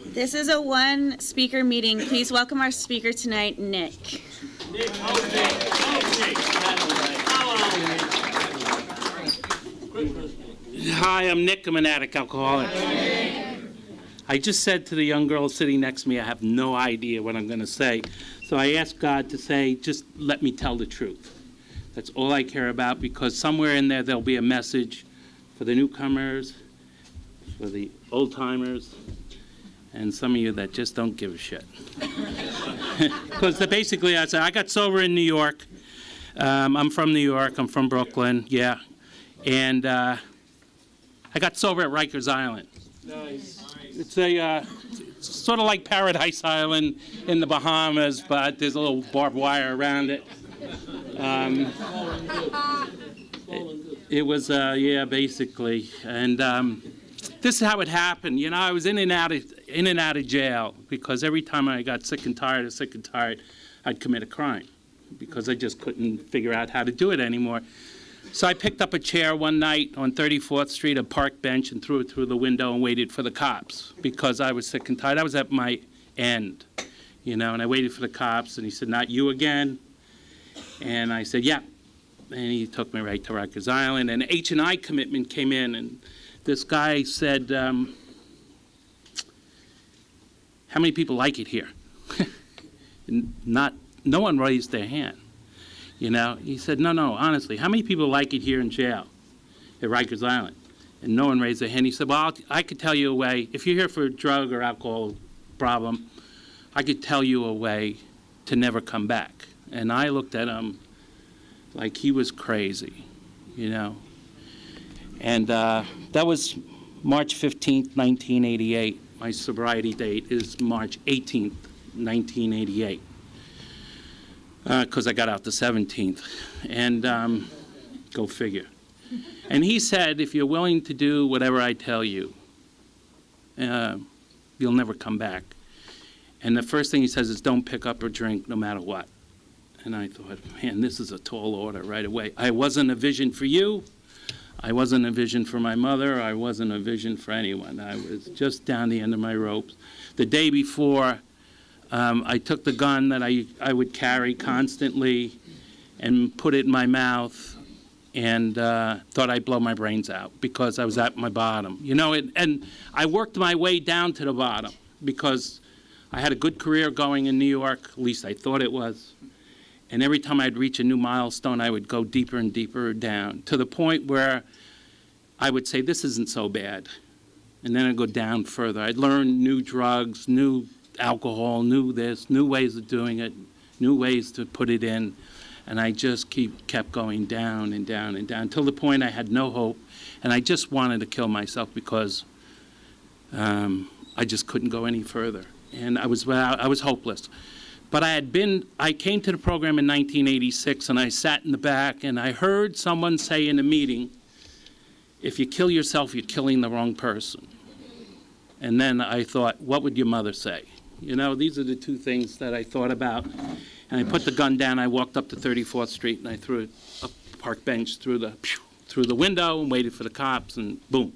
This is a one-speaker meeting. Please welcome our speaker tonight, Nick. Hi, I'm Nick. I'm an addict alcoholic. I just said to the young girl sitting next to me, I have no idea what I'm going to say. So I asked God to say, just let me tell the truth. That's all I care about, because somewhere in there, there'll be a message for the newcomers, for the old-timers, and some of you that just don't give a shit. Because basically, I said, I got sober in New York. I'm from New York. I'm from Brooklyn, yeah. And I got sober at Rikers Island. Nice. It's it's sort of like Paradise Island in the Bahamas, but there's a little barbed wire around it. It was, yeah, basically. And this is how it happened. You know, I was in and out of jail because every time I got sick and tired, I'd commit a crime because I just couldn't figure out how to do it anymore. So I picked up a chair one night on 34th Street, a park bench, and threw it through the window and waited for the cops because I was sick and tired. I was at my end, you know, and I waited for the cops, and he said, "Not you again?" And I said, "Yeah." And he took me right to Rikers Island, and H&I commitment came in, and this guy said, "How many people like it here?" No one raised their hand. You know, he said, no, honestly, how many people like it here in jail at Rikers Island? And no one raised their hand. He said, well, I could tell you a way. If you're here for a drug or alcohol problem, I could tell you a way to never come back. And I looked at him like he was crazy, you know. And that was March 15th, 1988. My sobriety date is March 18th, 1988. Because I got out the 17th, and go figure. And he said, if you're willing to do whatever I tell you, you'll never come back. And the first thing he says is, don't pick up or drink no matter what. And I thought, man, this is a tall order right away. I wasn't a vision for you. I wasn't a vision for my mother. I wasn't a vision for anyone. I was just down the end of my ropes. The day before, I took the gun that I would carry constantly and put it in my mouth and thought I'd blow my brains out because I was at my bottom. You know, and I worked my way down to the bottom because I had a good career going in New York, at least I thought it was. And every time I'd reach a new milestone, I would go deeper and deeper down to the point where I would say, this isn't so bad. And then I'd go down further. I'd learn new drugs, new alcohol, new this, new ways of doing it, new ways to put it in, and I just kept going down and down and down till the point I had no hope, and I just wanted to kill myself because I just couldn't go any further, and I was hopeless. But I came to the program in 1986, and I sat in the back, and I heard someone say in a meeting, if you kill yourself, you're killing the wrong person. And then I thought, what would your mother say? You know, these are the two things that I thought about. And I put the gun down. I walked up to 34th Street, and I threw a park bench through the window and waited for the cops, and boom.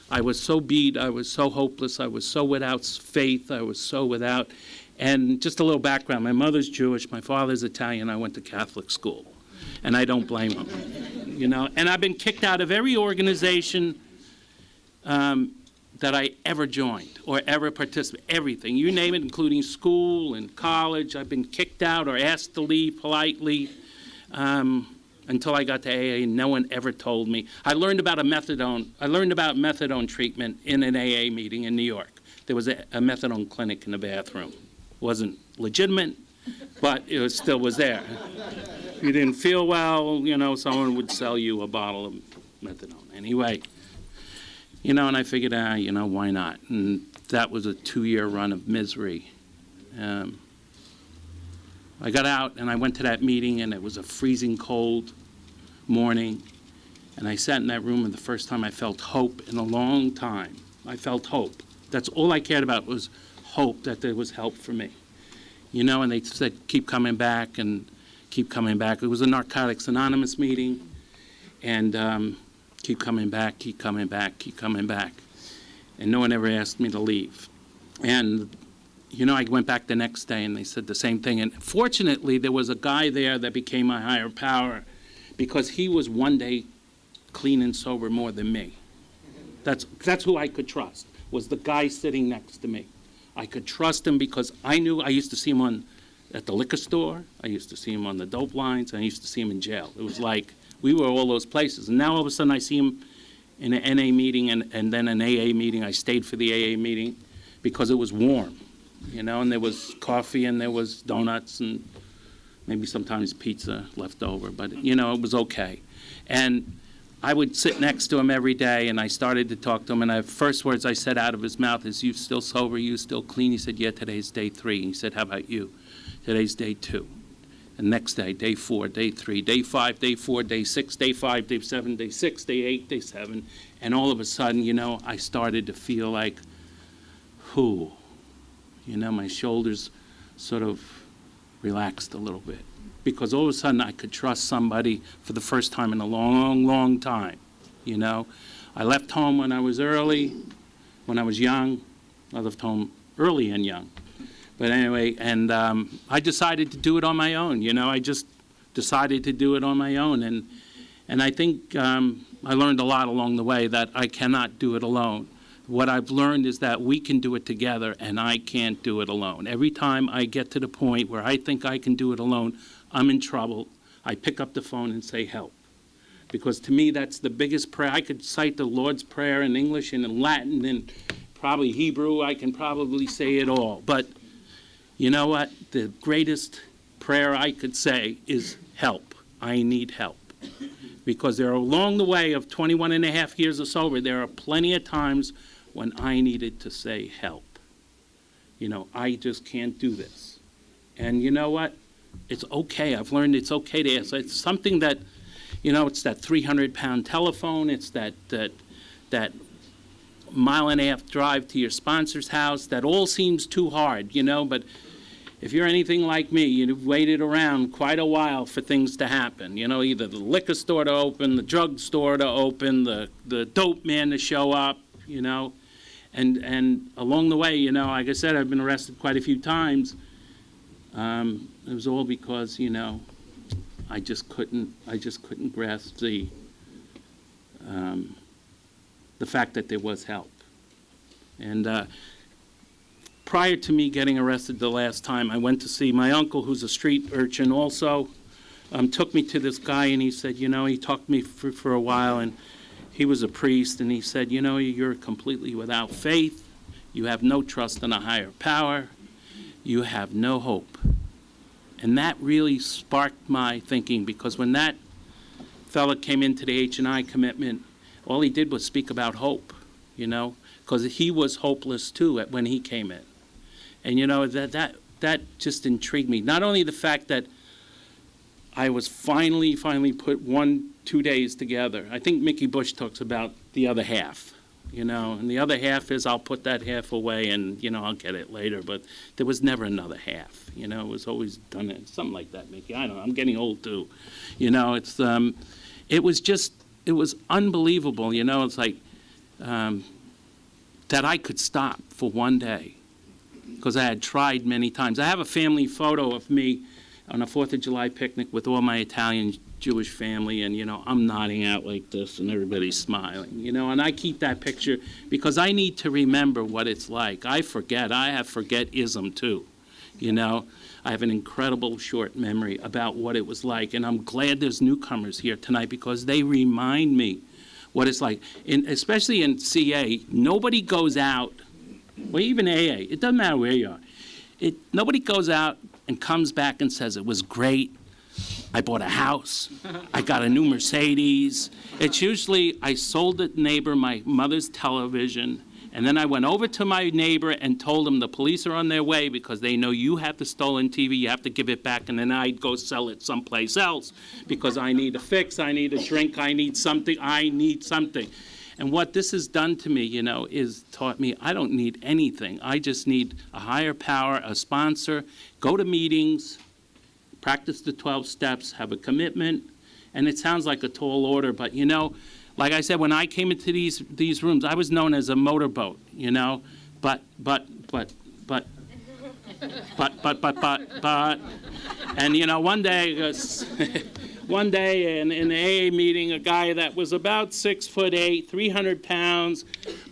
I was so beat. I was so hopeless. I was so without faith. I was so without. And just a little background. My mother's Jewish. My father's Italian. I went to Catholic school. And I don't blame them. You know, and I've been kicked out of every organization that I ever joined or ever participated, everything, you name it, including school and college. I've been kicked out or asked to leave politely until I got to AA, and no one ever told me. I learned about methadone treatment in an AA meeting in New York. There was a methadone clinic in the bathroom. It wasn't legitimate, but it still was there. If you didn't feel well, you know, someone would sell you a bottle of methadone. Anyway. You know, and I figured, you know, why not? And that was a 2-year run of misery. I got out, and I went to that meeting, and it was a freezing cold morning. And I sat in that room, and the first time I felt hope in a long time. I felt hope. That's all I cared about was hope, that there was help for me. You know, and they said, keep coming back, and keep coming back. It was a Narcotics Anonymous meeting, and keep coming back, keep coming back, keep coming back. And no one ever asked me to leave. And, you know, I went back the next day and they said the same thing. And fortunately, there was a guy there that became my higher power because he was one day clean and sober more than me. That's who I could trust, was the guy sitting next to me. I could trust him because I knew I used to see him at the liquor store, I used to see him on the dope lines, and I used to see him in jail. It was like we were all those places. And now all of a sudden I see him in an NA meeting and then an AA meeting. I stayed for the AA meeting because it was warm, you know, and there was coffee and there was donuts and maybe sometimes pizza left over, but, you know, it was okay. And I would sit next to him every day, and I started to talk to him, and the first words I said out of his mouth is, "You still sober? You still clean?" He said, "Yeah, today's day 3. And he said, "How about you?" "Today's day 2. And next day, day 4, day 3, day 5, day 4, day 6, day 5, day 7, day 6, day 8, day 7. And all of a sudden, you know, I started to feel like, you know, my shoulders sort of relaxed a little bit. Because all of a sudden I could trust somebody for the first time in a long, long time, you know. I left home when I was young. I left home early and young. But anyway, and I decided to do it on my own, you know. I just decided to do it on my own. And I think I learned a lot along the way that I cannot do it alone. What I've learned is that we can do it together, and I can't do it alone. Every time I get to the point where I think I can do it alone, I'm in trouble. I pick up the phone and say, "Help." Because to me, that's the biggest prayer. I could cite the Lord's Prayer in English and in Latin and probably Hebrew. I can probably say it all. But you know what? The greatest prayer I could say is help. I need help. Because there are, along the way of 21 and a half years of sober, there are plenty of times when I needed to say help. You know, I just can't do this. And you know what? It's okay. I've learned it's okay to ask. It's something that, you know, it's that 300-pound telephone. It's that mile and a half drive to your sponsor's house. That all seems too hard, you know. But if you're anything like me, you've waited around quite a while for things to happen. You know, either the liquor store to open, the drug store to open, the dope man to show up, you know. And along the way, you know, like I said, I've been arrested quite a few times. It was all because, you know, I just couldn't grasp the fact that there was help. And prior to me getting arrested the last time, I went to see my uncle, who's a street urchin also, took me to this guy, and he said, you know, he talked to me for a while, and he was a priest, and he said, you know, you're completely without faith. You have no trust in a higher power. You have no hope. And that really sparked my thinking, because when that fella came into the H&I commitment, all he did was speak about hope, you know, because he was hopeless too when he came in. And you know, that just intrigued me. Not only the fact that I was finally put 1-2 days together. I think Mickey Bush talks about the other half, you know, and the other half is I'll put that half away and, you know, I'll get it later. But there was never another half, you know. It was always done it, something like that, Mickey. I don't know. I'm getting old too, you know. It's it was unbelievable, you know. It's like that I could stop for one day, because I had tried many times. I have a family photo of me on a 4th of July picnic with all my Italian Jewish family, and, you know, I'm nodding out like this and everybody's smiling, you know, and I keep that picture because I need to remember what it's like. I forget. I have forget-ism too, you know. I have an incredible short memory about what it was like, and I'm glad there's newcomers here tonight because they remind me what it's like. Especially in CA, nobody goes out, or even AA, it doesn't matter where you are. Nobody goes out and comes back and says, it was great, I bought a house, I got a new Mercedes. It's usually, I sold the neighbor my mother's television, and then I went over to my neighbor and told him the police are on their way because they know you have the stolen TV, you have to give it back, and then I'd go sell it someplace else because I need a fix, I need a drink, I need something. And what this has done to me, you know, is taught me I don't need anything. I just need a higher power, a sponsor, go to meetings, practice the 12 steps, have a commitment. And it sounds like a tall order, but, you know, like I said, when I came into these rooms, I was known as a motorboat, you know. but, and you know, one day, one day in an AA meeting, a guy that was about 6'8", 300 pounds,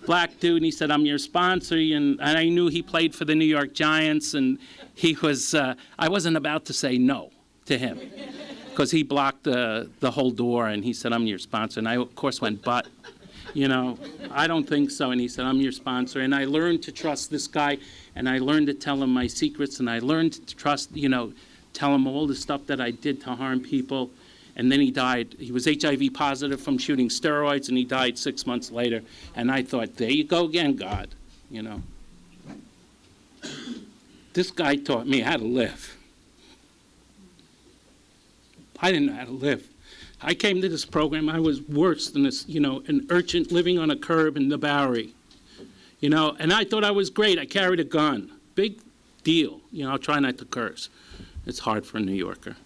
black dude, and he said, "I'm your sponsor," and I knew he played for the New York Giants, and he was, I wasn't about to say no to him, because he blocked the whole door, and he said, "I'm your sponsor," and I, of course, went, "But, you know, I don't think so," and he said, "I'm your sponsor," and I learned to trust this guy, and I learned to tell him my secrets, and I learned to trust, you know, tell him all the stuff that I did to harm people. And then he died. He was HIV positive from shooting steroids, and he died 6 months later. And I thought, there you go again, God, you know. This guy taught me how to live. I didn't know how to live. I came to this program, I was worse than this, you know, an urchin living on a curb in the Bowery. You know, and I thought I was great. I carried a gun. Big deal. You know, I'll try not to curse. It's hard for a New Yorker.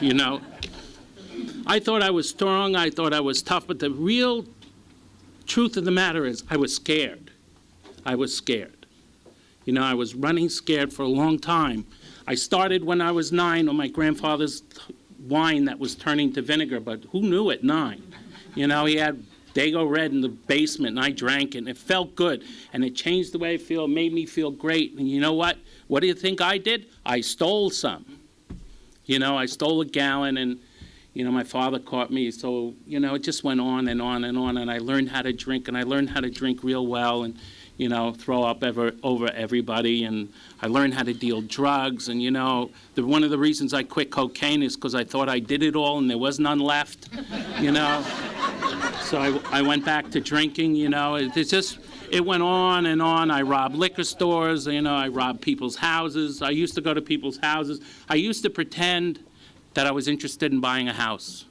You know, I thought I was strong, I thought I was tough, but the real truth of the matter is I was scared. I was scared. You know, I was running scared for a long time. I started when I was 9 on my grandfather's wine that was turning to vinegar, but who knew at 9? You know, he had Dago Red in the basement, and I drank it, and it felt good, and it changed the way I feel, made me feel great. And you know what? What do you think I did? I stole some. You know, I stole a gallon, and, you know, my father caught me. So, you know, it just went on and on and on, and I learned how to drink, and I learned how to drink real well, and, you know, throw up over everybody, and I learned how to deal drugs. And, you know, one of the reasons I quit cocaine is because I thought I did it all and there was none left, you know. So I went back to drinking, you know. It went on and on. I robbed liquor stores, you know, I robbed people's houses. I used to go to people's houses. I used to pretend that I was interested in buying a house.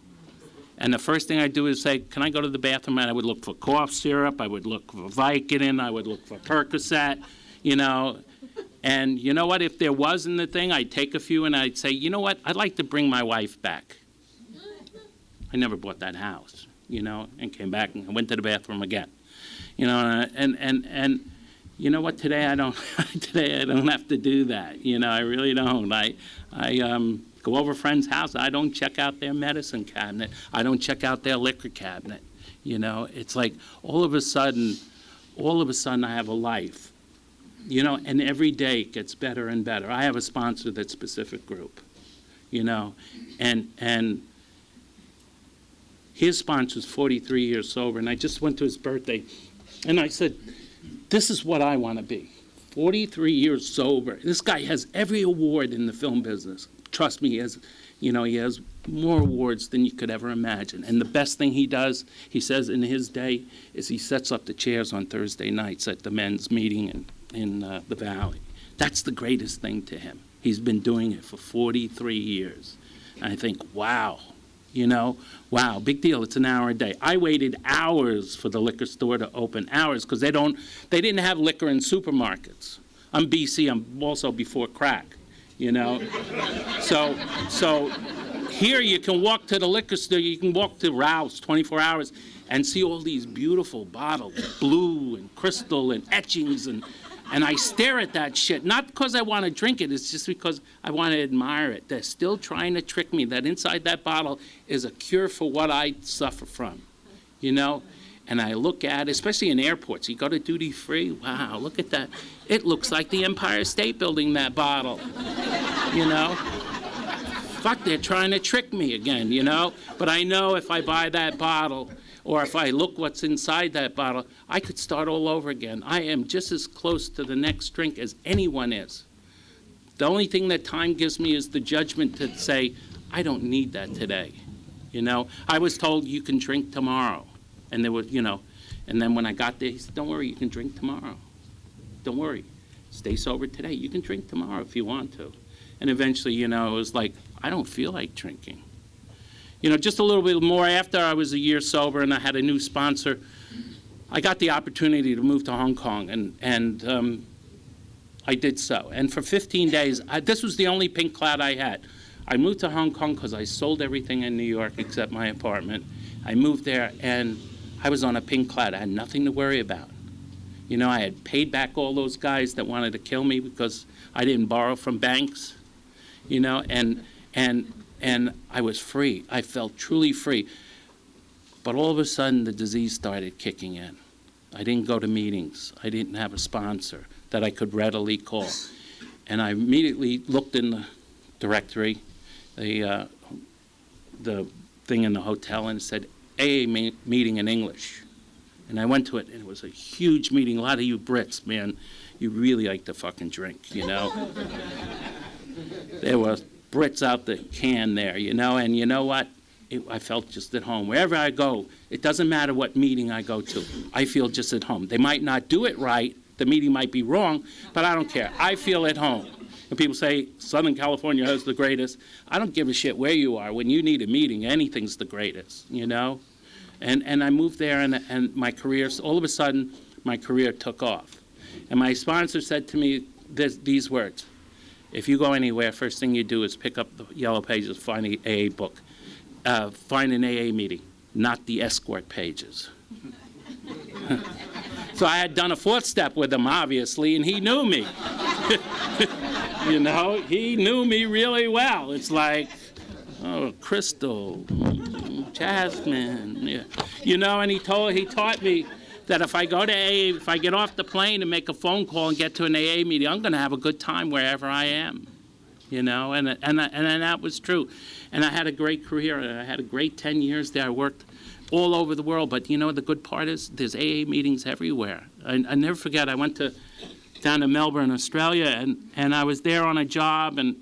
And the first thing I'd do is say, "Can I go to the bathroom?" And I would look for cough syrup, I would look for Vicodin, I would look for Percocet, you know. And you know what, if there wasn't the thing, I'd take a few and I'd say, "You know what, I'd like to bring my wife back." I never bought that house, you know, and came back and went to the bathroom again. You know, and you know what? Today I don't have to do that. You know, I really don't. I go over a friend's house. I don't check out their medicine cabinet. I don't check out their liquor cabinet. You know, it's like all of a sudden I have a life. You know, and every day it gets better and better. I have a sponsor that's specific group. You know, and his sponsor's 43 years sober, and I just went to his birthday. And I said, this is what I want to be. 43 years sober. This guy has every award in the film business. Trust me, he has, you know, he has more awards than you could ever imagine. And the best thing he does, he says in his day, is he sets up the chairs on Thursday nights at the men's meeting in the Valley. That's the greatest thing to him. He's been doing it for 43 years. And I think, wow. You know, wow, big deal. It's an hour a day. I waited hours for the liquor store to open, hours, because they didn't have liquor in supermarkets. I'm BC. I'm also before crack. You know, so here you can walk to the liquor store. You can walk to Ralph's 24 hours and see all these beautiful bottles, blue and crystal and etchings and I stare at that shit, not because I want to drink it, it's just because I want to admire it. They're still trying to trick me that inside that bottle is a cure for what I suffer from, you know? And I look at it, especially in airports. You go to duty free, wow, look at that. It looks like the Empire State Building, that bottle, you know? Fuck, they're trying to trick me again, you know? But I know if I buy that bottle, or if I look what's inside that bottle, I could start all over again. I am just as close to the next drink as anyone is. The only thing that time gives me is the judgment to say, I don't need that today. You know, I was told you can drink tomorrow. And there was, you know, and then when I got there, he said, don't worry, you can drink tomorrow. Don't worry. Stay sober today. You can drink tomorrow if you want to. And eventually, you know, it was like, I don't feel like drinking. You know, just a little bit more after I was a year sober and I had a new sponsor, I got the opportunity to move to Hong Kong, and I did so. And for 15 days, this was the only pink cloud I had. I moved to Hong Kong because I sold everything in New York except my apartment. I moved there, and I was on a pink cloud. I had nothing to worry about. You know, I had paid back all those guys that wanted to kill me because I didn't borrow from banks, you know, and I was free. I felt truly free. But all of a sudden, the disease started kicking in. I didn't go to meetings. I didn't have a sponsor that I could readily call. And I immediately looked in the directory, the thing in the hotel, and it said, AA meeting in English. And I went to it, and it was a huge meeting. A lot of you Brits, man, you really like to fucking drink, you know. There were Brits out the can there, you know, and you know what? I felt just at home. Wherever I go, it doesn't matter what meeting I go to, I feel just at home. They might not do it right, the meeting might be wrong, but I don't care. I feel at home. And people say, Southern California has the greatest. I don't give a shit where you are. When you need a meeting, anything's the greatest, you know? And I moved there, and my career, all of a sudden, my career took off. And my sponsor said to me these words: if you go anywhere, first thing you do is pick up the yellow pages, find an AA book. Find an AA meeting, not the escort pages. So I had done a fourth step with him, obviously, and he knew me. You know, he knew me really well. It's like, oh, Crystal, Jasmine, yeah. You know, and he taught me that if I go to AA, if I get off the plane and make a phone call and get to an AA meeting, I'm going to have a good time wherever I am. You know, and that was true. And I had a great career. I had a great 10 years there. I worked all over the world. But, you know, the good part is there's AA meetings everywhere. I never forget, I went down to Melbourne, Australia, and I was there on a job, and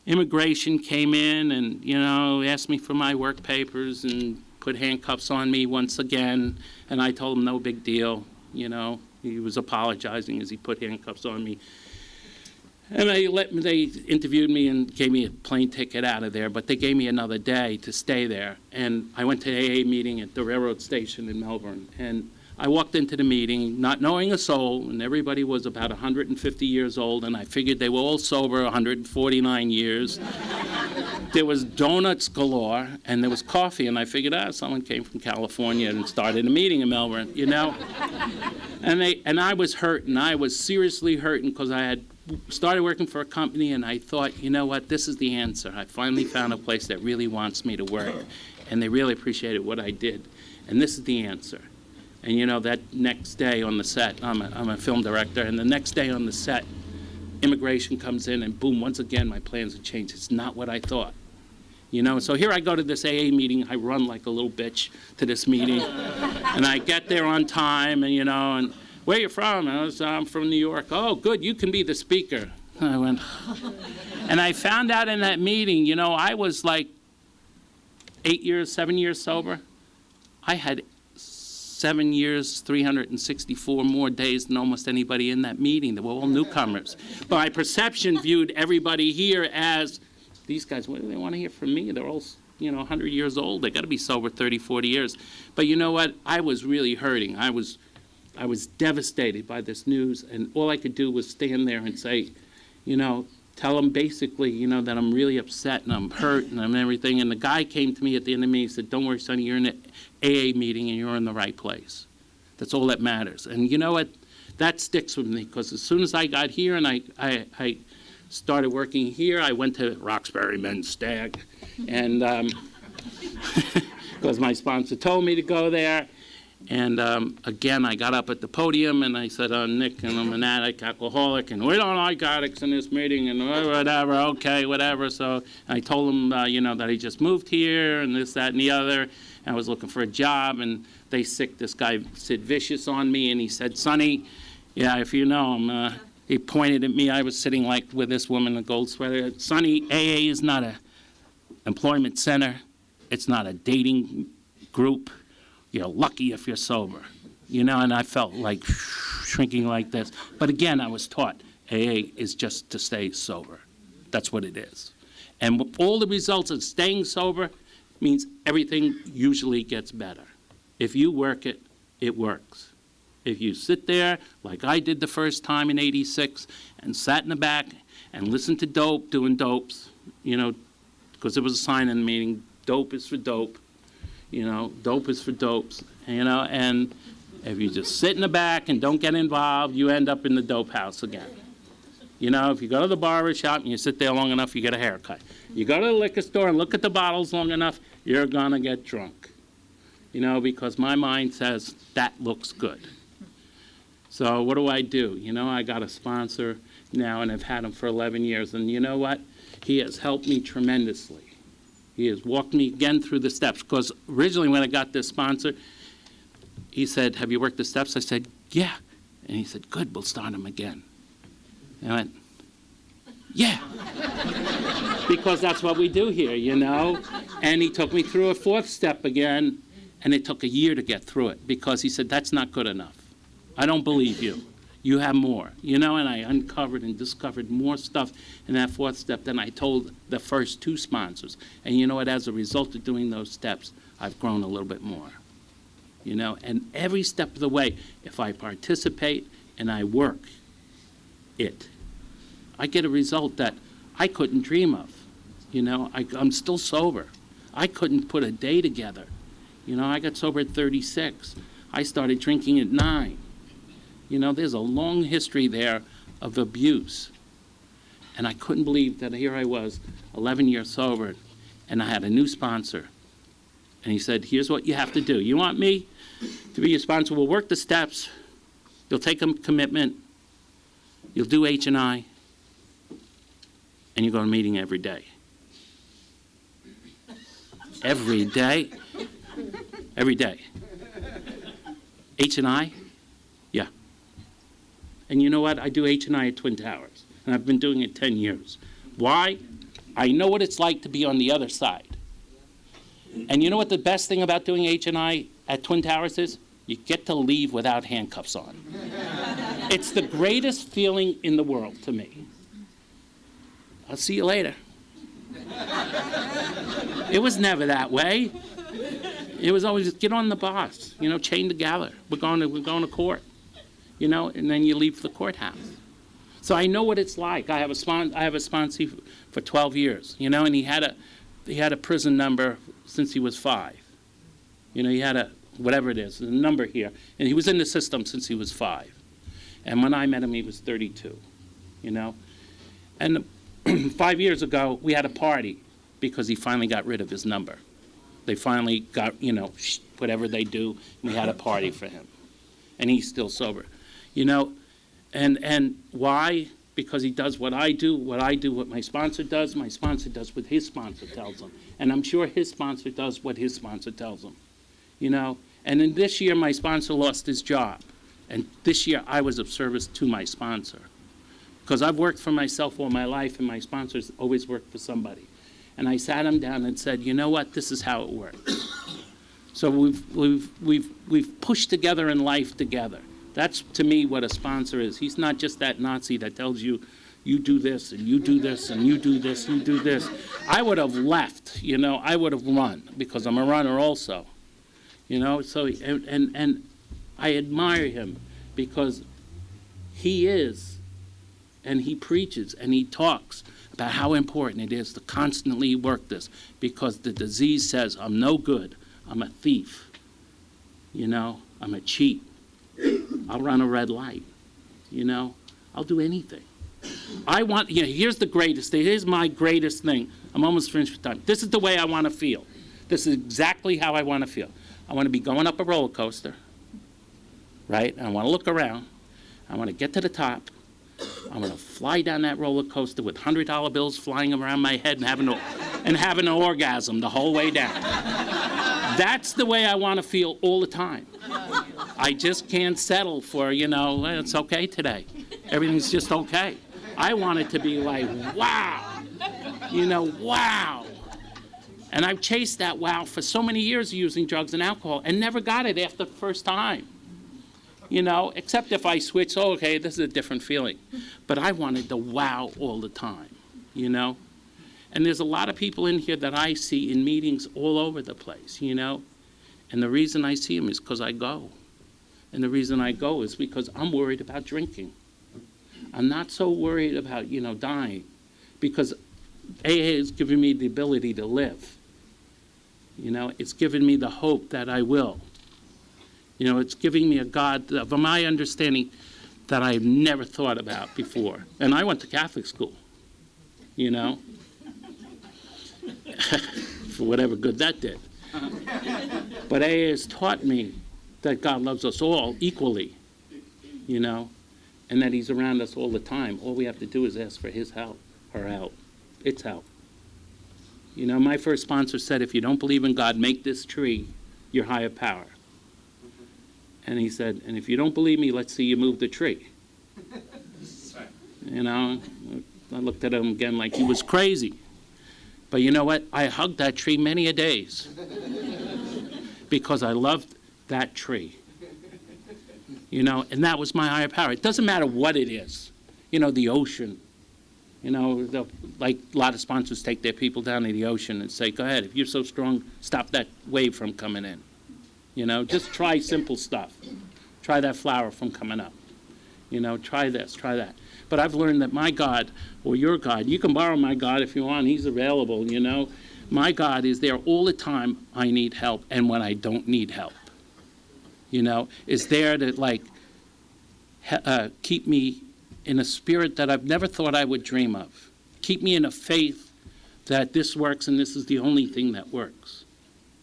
immigration came in and, you know, asked me for my work papers and put handcuffs on me once again. And I told him no big deal. You know, he was apologizing as he put handcuffs on me. And they interviewed me and gave me a plane ticket out of there, but they gave me another day to stay there. And I went to an AA meeting at the railroad station in Melbourne. And I walked into the meeting not knowing a soul, and everybody was about 150 years old, and I figured they were all sober 149 years. There was donuts galore, and there was coffee, and I figured, someone came from California and started a meeting in Melbourne, you know? And I was hurting. I was seriously hurting because I had started working for a company, and I thought, you know what, this is the answer. I finally found a place that really wants me to work, and they really appreciated what I did, and this is the answer. And you know, that next day on the set, I'm a film director, and the next day on the set, immigration comes in, and boom, once again, my plans have changed. It's not what I thought. You know, so here I go to this AA meeting. I run like a little bitch to this meeting, and I get there on time, and you know, and where you from? I'm from New York. Oh, good, you can be the speaker. I went, and I found out in that meeting, you know, I was like 7 years sober. I had 7 years, 364 more days than almost anybody in that meeting. They were all newcomers. But my perception viewed everybody here as, these guys, what do they want to hear from me? They're all, you know, 100 years old. They got to be sober 30, 40 years. But you know what? I was really hurting. I was devastated by this news, and all I could do was stand there and say, you know, tell them basically, you know, that I'm really upset and I'm hurt and I'm everything. And the guy came to me at the end of me and said, don't worry, Sonny, you're in an AA meeting and you're in the right place. That's all that matters. And you know what? That sticks with me, because as soon as I got here and I started working here, I went to Roxbury Men's Stag, and because my sponsor told me to go there. And again, I got up at the podium and I said, Nick, and I'm an addict, alcoholic, and we don't like addicts in this meeting, and whatever, okay, whatever. So I told him, you know, that I just moved here and this, that, and the other. I was looking for a job, and they sicked this guy, Sid Vicious, on me, and he said, Sonny, yeah, if you know him, he pointed at me. I was sitting like with this woman in a gold sweater. Sonny, AA is not an employment center. It's not a dating group. You're lucky if you're sober, you know, and I felt like shrinking like this. But again, I was taught AA is just to stay sober. That's what it is. And all the results of staying sober means everything usually gets better. If you work it, it works. If you sit there, like I did the first time in '86, and sat in the back and listened to dope doing dopes, you know, because there was a sign in the meeting, dope is for dope. You know, dope is for dopes, you know, and If you just sit in the back and don't get involved, you end up in the dope house again. You know, if you go to the barber shop and you sit there long enough, you get a haircut. You go to the liquor store and look at the bottles long enough, you're gonna get drunk. You know, because my mind says, that looks good. So what do? You know, I got a sponsor now, and I've had him for 11 years. And you know what? He has helped me tremendously. He has walked me again through the steps. Because originally when I got this sponsor, he said, have you worked the steps? I said, yeah. And he said, good, we'll start them again. And I went, yeah. Because that's what we do here, you know? And he took me through a 4th step again, and it took a year to get through it because he said, that's not good enough. I don't believe you. You have more. You know, and I uncovered and discovered more stuff in that 4th step than I told the first 2 sponsors. And you know what? As a result of doing those steps, I've grown a little bit more. You know, and every step of the way, if I participate and I work it, I get a result that I couldn't dream of. You know, I'm still sober. I couldn't put a day together. You know, I got sober at 36. I started drinking at 9. You know, there's a long history there of abuse. And I couldn't believe that here I was, 11 years sober, and I had a new sponsor. And he said, here's what you have to do. You want me to be your sponsor? We'll work the steps. You'll take a commitment. You'll do H&I. And you go to a meeting every day. Every day? Every day. H&I? Yeah. And you know what? I do H&I at Twin Towers. And I've been doing it 10 years. Why? I know what it's like to be on the other side. And you know what the best thing about doing H&I at Twin Towers is? You get to leave without handcuffs on. It's the greatest feeling in the world to me. I'll see you later. It was never that way. It was always, get on the bus, you know, chain together. We're going to court, you know, and then you leave the courthouse. So I know what it's like. I have a sponsee for 12 years, you know, and he had a prison number since he was 5. You know, he had a, whatever it is, a number here. And he was in the system since he was 5. And when I met him, he was 32, you know. And 5 years ago, we had a party because he finally got rid of his number. They finally got, you know, whatever they do, and we had a party for him. And he's still sober, you know. And why? Because he does what I do, what my sponsor does what his sponsor tells him. And I'm sure his sponsor does what his sponsor tells him, you know. And in this year, my sponsor lost his job. And this year, I was of service to my sponsor. Because I've worked for myself all my life, and my sponsors always worked for somebody. And I sat him down and said, you know what, this is how it works. So we've pushed together in life together. That's, to me, what a sponsor is. He's not just that Nazi that tells you, you do this, and you do this, and you do this, you do this. I would have left, you know, I would have run, because I'm a runner also. You know, so, and I admire him, because he is, and he preaches, and he talks about how important it is to constantly work this, because the disease says, I'm no good, I'm a thief, you know, I'm a cheat. I'll run a red light, you know, I'll do anything. I want, you know, here's the greatest thing, here's my greatest thing. I'm almost finished with time. This is the way I want to feel. This is exactly how I want to feel. I want to be going up a roller coaster, right? And I want to look around. I want to get to the top. I'm going to fly down that roller coaster with $100 bills flying around my head and having an orgasm the whole way down. That's the way I want to feel all the time. I just can't settle for, you know, it's okay today. Everything's just okay. I want it to be like, wow, you know, wow. And I've chased that wow for so many years using drugs and alcohol and never got it after the first time. You know, except if I switch, oh, okay, this is a different feeling. But I wanted the wow all the time, you know. And there's a lot of people in here that I see in meetings all over the place, you know. And the reason I see them is because I go. And the reason I go is because I'm worried about drinking. I'm not so worried about, you know, dying. Because AA has given me the ability to live. You know, it's given me the hope that I will. You know, it's giving me a God of my understanding that I've never thought about before. And I went to Catholic school, you know, for whatever good that did. But AA has taught me that God loves us all equally, you know, and that he's around us all the time. All we have to do is ask for his help, her help. It's help. You know, my first sponsor said, if you don't believe in God, make this tree your higher power. And he said, and if you don't believe me, let's see you move the tree. You know, I looked at him again like he was crazy. But you know what? I hugged that tree many a days because I loved that tree. You know, and that was my higher power. It doesn't matter what it is. You know, the ocean. You know, like a lot of sponsors take their people down to the ocean and say, go ahead, if you're so strong, stop that wave from coming in. You know, just try simple stuff. Try that flower from coming up. You know, try this, try that. But I've learned that my God, or your God, you can borrow my God if you want. He's available, you know. My God is there all the time I need help and when I don't need help. You know, is there to, like, keep me in a spirit that I've never thought I would dream of. Keep me in a faith that this works and this is the only thing that works.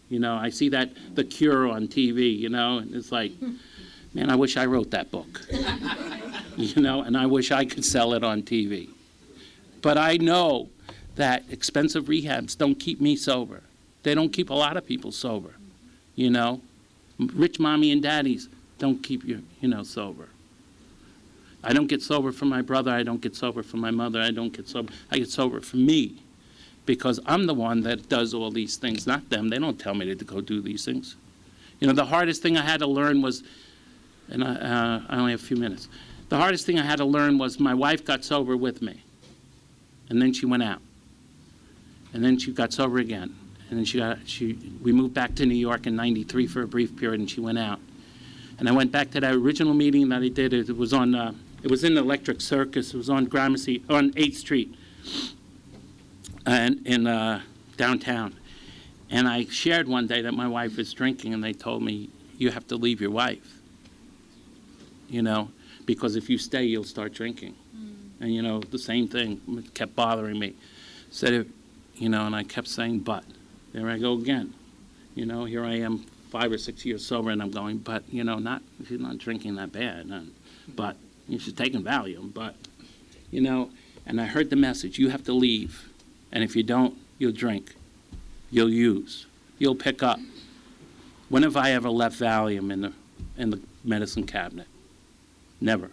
You know, I see that The Cure on TV, you know, and it's like, man, I wish I wrote that book. You know, and I wish I could sell it on TV. But I know that expensive rehabs don't keep me sober. They don't keep a lot of people sober, you know. Rich mommy and daddies don't keep you, you know, sober. I don't get sober from my brother. I don't get sober from my mother. I don't get sober. I get sober from me because I'm the one that does all these things, not them. They don't tell me to go do these things. You know, the hardest thing I had to learn was, and I only have a few minutes. The hardest thing I had to learn was my wife got sober with me, and then she went out, and then she got sober again, and then we moved back to New York in '93 for a brief period, and she went out, and I went back to that original meeting that I did. It was on, it was in the Electric Circus. It was on Gramercy, on 8th Street, and in downtown, and I shared one day that my wife was drinking, and they told me, you have to leave your wife, you know, because if you stay, you'll start drinking. And, you know, the same thing kept bothering me. Said, you know, and I kept saying, but. There I go again. You know, here I am 5 or 6 years sober, and I'm going, but, you know, she's not drinking that bad. But she's taking Valium, but, you know, and I heard the message, you have to leave. And if you don't, you'll drink. You'll use. You'll pick up. When have I ever left Valium in the medicine cabinet? Never.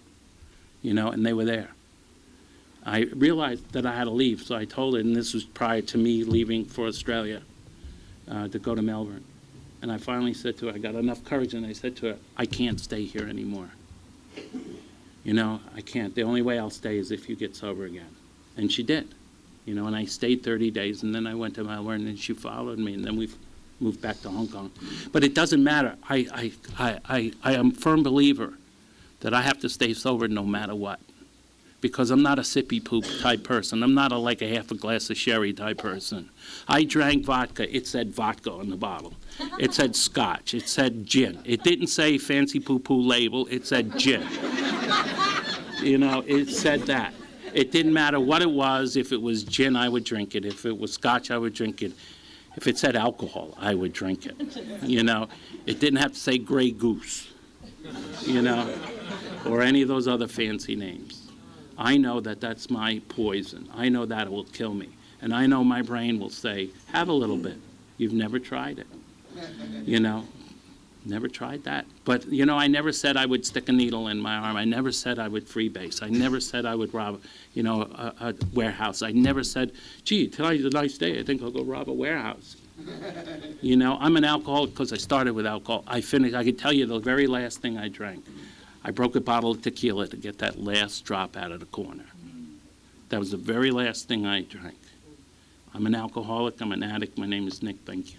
You know, and they were there. I realized that I had to leave, so I told her, and this was prior to me leaving for Australia to go to Melbourne. And I finally said to her, I got enough courage, and I said to her, I can't stay here anymore. You know, I can't. The only way I'll stay is if you get sober again. And she did. You know, and I stayed 30 days, and then I went to Melbourne, and she followed me, and then we moved back to Hong Kong. But it doesn't matter. I am a firm believer that I have to stay sober no matter what. Because I'm not a sippy poop type person. I'm not like a half a glass of sherry type person. I drank vodka. It said vodka on the bottle. It said scotch. It said gin. It didn't say fancy poo-poo label. It said gin. You know, it said that. It didn't matter what it was. If it was gin, I would drink it. If it was scotch, I would drink it. If it said alcohol, I would drink it. You know, it didn't have to say Grey Goose, you know, or any of those other fancy names. I know that that's my poison. I know that it will kill me. And I know my brain will say, have a little bit. You've never tried it. You know, never tried that. But, you know, I never said I would stick a needle in my arm. I never said I would freebase. I never said I would rob, you know, a warehouse. I never said, gee, tonight's a nice day. I think I'll go rob a warehouse. You know, I'm an alcoholic because I started with alcohol. I could tell you the very last thing I drank. I broke a bottle of tequila to get that last drop out of the corner. That was the very last thing I drank. I'm an alcoholic. I'm an addict. My name is Nick. Thank you.